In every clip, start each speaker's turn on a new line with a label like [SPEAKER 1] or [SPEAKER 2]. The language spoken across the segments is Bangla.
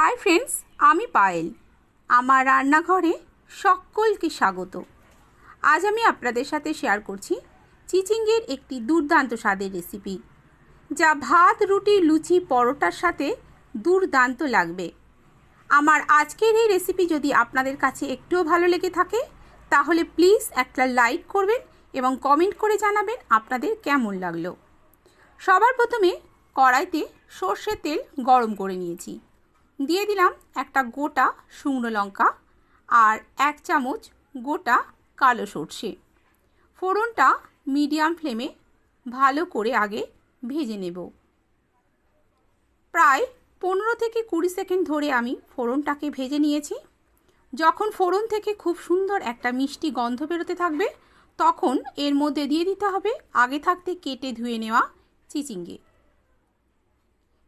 [SPEAKER 1] हाय फ्रेंड्स, आमी पायल आमार रान्नाघरे सकलके स्वागत। आज आमी आपनादेर साथे शेयर करछि चिचिंगेर एकटी दुर्दान्त स्वादेर रेसिपि, जा भात रुटी लुचि परोटार साथे दुर्दान्त लागबे। आमार आजकेर এই रेसिपि यदि आपनादेर काछे एकटुओ भालो लेगे थाके ताहले प्लिज एकटा लाइक करबेन एबं कमेंट करे जानाबेन आपनादेर केमन लागलो। सबार प्रथमे कड़ाइते सर्षेर तेल गरम करे निয়েছি, দিয়ে দিলাম একটা গোটা শুকনো লঙ্কা আর 1 চামচ গোটা কালো সরষে। ফোড়নটা মিডিয়াম ফ্লেমে ভালো করে আগে ভেজে নেব। প্রায় 15 থেকে 20 সেকেন্ড ধরে আমি ফোড়নটাকে ভেজে নিয়েছি। যখন ফোড়ন থেকে খুব সুন্দর একটা মিষ্টি গন্ধ বেরোতে থাকবে তখন এর মধ্যে দিয়ে দিতে হবে আগে থাকতে কেটে ধুয়ে নেওয়া চিচিঙ্গে।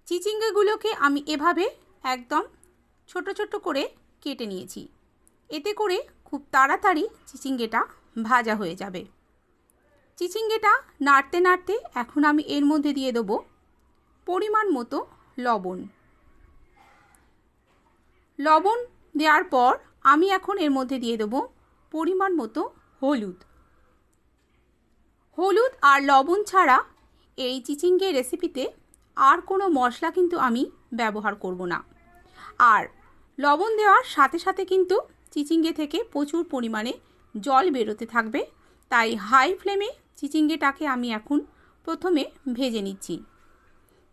[SPEAKER 1] চিচিঙ্গেগুলোকে আমি এভাবে একদম ছোট ছোট করে কেটে নিয়েছি, এতে করে খুব তাড়াতাড়ি চিচিঙ্গেটা ভাজা হয়ে যাবে। চিচিঙ্গেটা নাড়তে নাড়তে এখন আমি এর মধ্যে দিয়ে দেব পরিমাণ মতো লবণ। লবণ দেওয়ার পর আমি এখন এর মধ্যে দিয়ে দেব পরিমাণ মতো হলুদ। হলুদ আর লবণ ছাড়া এই চিচিঙ্গে রেসিপিতে আর কোনো মশলা কিন্তু আমি ব্যবহার করব না। আর লবণ দেওয়ার সাথে সাথে কিন্তু চিচিঙ্গে থেকে প্রচুর পরিমাণে জল বেরোতে থাকবে, তাই হাই ফ্লেমে চিচিঙ্গেটাকে আমি এখন প্রথমে ভেজে নিচ্ছি।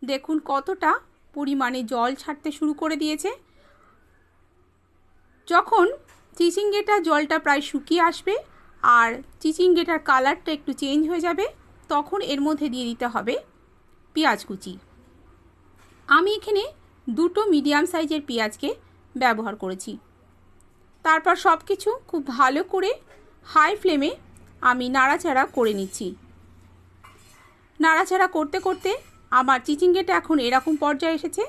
[SPEAKER 1] দেখুন কতটা পরিমাণে জল ছাড়তে শুরু করে দিয়েছে। যখন চিচিঙ্গেটা জলটা প্রায় শুকিয়ে আসবে আর চিচিঙ্গেটার কালারটা একটু চেঞ্জ হয়ে যাবে তখন এর মধ্যে দিয়ে দিতে হবে পেঁয়াজ কুচি। আমি এখানে দুটো মিডিয়াম সাইজের পেঁয়াজকে ব্যবহার করেছি। তারপর সব কিছু খুব ভালো করে হাই ফ্লেমে আমি নাড়াচাড়া করে নিচ্ছি। নাড়াচাড়া করতে করতে আমার চিচিঙ্গেটা এখন এরকম পর্যায়ে এসেছে।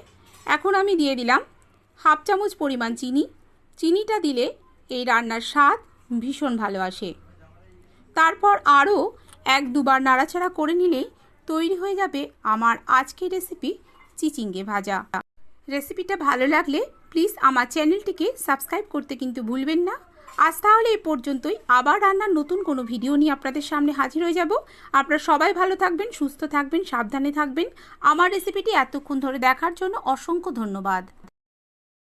[SPEAKER 1] এখন আমি দিয়ে দিলাম হাফ চামচ পরিমাণ চিনি। চিনিটা দিলে এই রান্নার স্বাদ ভীষণ ভালো আসে। তারপর আরও 1-2 বার নাড়াচাড়া করে নিলেই তৈরি হয়ে যাবে আমার আজকের রেসিপি চিচিঙ্গে ভাজা। রেসিপিটা ভালো লাগলে প্লিজ আমার চ্যানেলটিকে সাবস্ক্রাইব করতে কিন্তু ভুলবেন না। আজ তাহলে এই পর্যন্তই, আবার রান্নার নতুন কোনো ভিডিও নিয়ে আপনাদের সামনে হাজির হয়ে যাব। আপনারা সবাই ভালো থাকবেন, সুস্থ থাকবেন, সাবধানে থাকবেন। আমার রেসিপিটি এতক্ষণ ধরে দেখার জন্য অসংখ্য ধন্যবাদ।